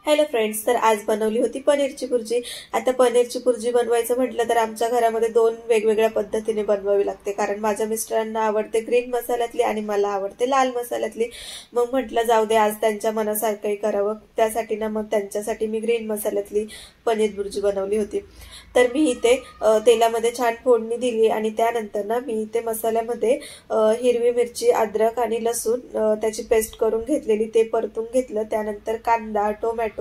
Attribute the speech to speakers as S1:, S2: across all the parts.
S1: Hello friends, तर आज बनवली होती पनीरची भुर्जी। आता पनीरची भुर्जी बनवायचं म्हटलं तर आमच्या घरामध्ये दोन वेगवेगळ्या पद्धतीने बनवावी लागते, कारण माझ्या मिस्टरांना आवडते ग्रीन मसाल्यातली आणि मला आवडते लाल मसाल्यातली। मग म्हटलं जाऊ दे, आज त्यांच्या मनासारखंही करावं, त्यासाठी ना मग त्यांच्यासाठी मी ग्रीन मसाल्यातली पनीर भुर्जी बनवली होती। तर मी इथे तेलामध्ये छान फोडणी दिली आणि त्यानंतर ना मी इथे मसाल्यामध्ये हिरवी मिरची, अद्रक आणि लसूण त्याची पेस्ट करून घेतलेली ते परतून घेतलं। त्यानंतर कांदा, टोमॅटो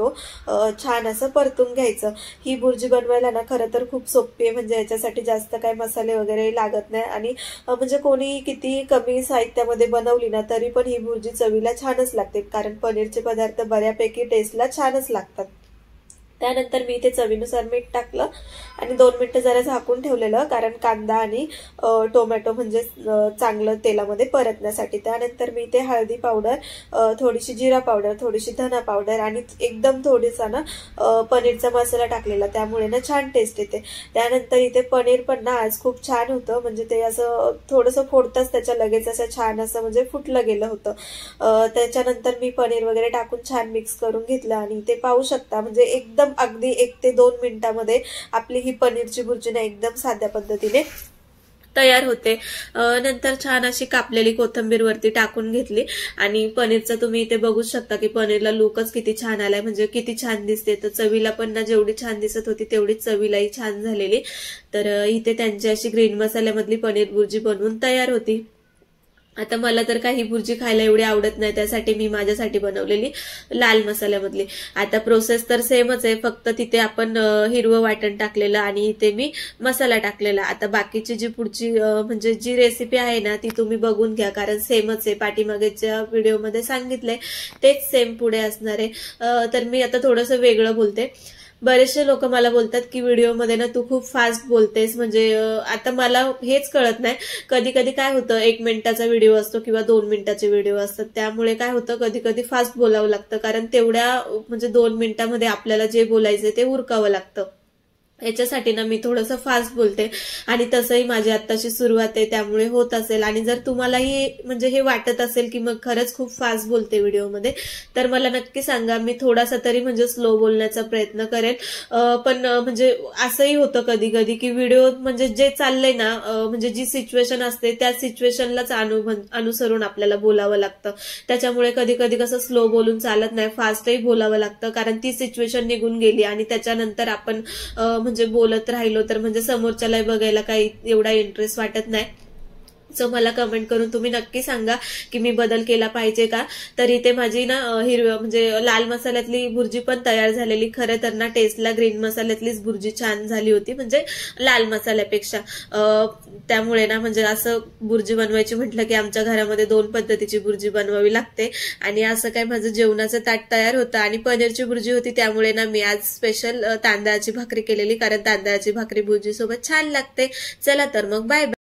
S1: छान असं परतून घ्यायचं। ही भुर्जी बनवायला ना खरं तर खूप सोपी आहे, म्हणजे याच्यासाठी जास्त काही मसाले वगैरे लागत नाही आणि म्हणजे कोणी किती कमी साहित्यामध्ये बनवली ना तरी पण ही भुर्जी चवीला छानच लागते, कारण पनीरचे पदार्थ बऱ्यापैकी टेस्टला छानच लागतात। त्यानंतर मी इथे चवीनुसार मीठ टाकलं आणि 2 मिनिटं जरा झाकून ठेवलेलं, कारण कांदा आणि टोमॅटो म्हणजे चांगलं तेलामध्ये परतण्यासाठी। त्यानंतर मी इथे हळदी पावडर, थोडीशी जिरा पावडर, थोडीशी धना पावडर आणि एकदम थोडीसा ना पनीरचा मसाला टाकलेला, त्यामुळे ना छान टेस्ट येते। त्यानंतर इथे पनीर पण ना आज खूप छान होतं, म्हणजे ते असं थोडंसं फोडताच त्याच्या लगेच असं छान असं म्हणजे फुटलं गेलं होतं। त्याच्यानंतर मी पनीर वगैरे टाकून छान मिक्स करून घेतलं आणि ते पाहू शकता, म्हणजे एकदम अगदी 1 ते 2 मिनिटांमध्ये आपली ही पनीरची भुर्जी ना एकदम साध्या पद्धतीने तयार होते। नंतर छान अशी कापलेली कोथिंबीर वरती टाकून घेतली आणि पनीरचा तुम्ही इथे बघू शकता की पनीरला लुकच किती छान आलाय, म्हणजे किती छान दिसते। तर चवीला पण ना जेवढी छान दिसत होती तेवढीच चवीलाही छान झालेली। तर इथे त्यांची अशी ग्रीन मसाल्यामधली पनीर भुर्जी बनवून तयार होती। आता मला तर काही भुर्जी खायला एवढी आवडत नाही, त्यासाठी मी माझ्यासाठी बनवलेली लाल मसाल्यामधली। आता प्रोसेस तर सेमच आहे, फक्त तिथे आपण हिरवं वाटण टाकलेलं आणि इथे मी मसाला टाकलेला। आता बाकीची जी पुढची म्हणजे जी रेसिपी आहे ना ती तुम्ही बघून घ्या, कारण सेमच आहे, पाठीमागेच्या व्हिडिओमध्ये सांगितलंय तेच सेम पुढे असणार आहे। तर मी आता थोडंसं वेगळं बोलते। बरेचसे लोक मला बोलतात की व्हिडिओमध्ये ना तू खूप फास्ट बोलतेस, म्हणजे आता मला हेच कळत नाही, कधी कधी काय होतं 1 मिनिटाचा व्हिडिओ असतो किंवा 2 मिनिटाचे व्हिडिओ असतात, त्यामुळे काय होतं कधी कधी फास्ट बोलावं लागतं, कारण तेवढ्या म्हणजे 2 मिनिटांमध्ये आपल्याला जे बोलायचं ते उरकावं लागतं। याच्यासाठी ना मी थोडंसं फास्ट बोलते आणि तसंही माझी आत्ताची सुरुवात आहे, त्यामुळे होत असेल। आणि जर तुम्हालाही म्हणजे हे वाटत असेल की मग खरंच खूप फास्ट बोलते व्हिडिओमध्ये, तर मला नक्की सांगा, मी थोडासा तरी म्हणजे स्लो बोलण्याचा प्रयत्न करेन। पण म्हणजे असंही होतं कधी कधी की व्हिडिओ म्हणजे जे चाललंय ना म्हणजे जी सिच्युएशन असते त्या सिच्युएशनलाच अनुसरून आपल्याला बोलावं लागतं, त्याच्यामुळे कधी कधी कसं स्लो बोलून चालत नाही, फास्टही बोलावं लागतं, कारण ती सिच्युएशन निघून गेली आणि त्याच्यानंतर आपण म्हणजे बोलत राहिलो तर म्हणजे समोरच्याला बघायला काही एवढा इंटरेस्ट वाटत नाही। सो मला कमेंट करून तुम्ही नक्की सांगा की मी बदल केला पाहिजे का। तर इथे माझी ना हिरव्या म्हणजे लाल मसाल्यातली भुर्जी पण तयार झालेली। खरं तर ना टेस्टला ग्रीन मसाल्यातलीच भुर्जी छान झाली होती, म्हणजे लाल मसाल्यापेक्षा। त्यामुळे ना म्हणजे असं भुर्जी बनवायची म्हटलं की आमच्या घरामध्ये 2 पद्धतीची भुर्जी बनवावी लागते आणि असं काय माझं जेवणाचं ताट तयार होतं आणि पनीरची भुर्जी होती, त्यामुळे ना मी आज स्पेशल तांदळाची भाकरी केलेली, कारण तांदळाची भाकरी भुर्जी सोबत छान लागते। चला तर मग बाय बाय।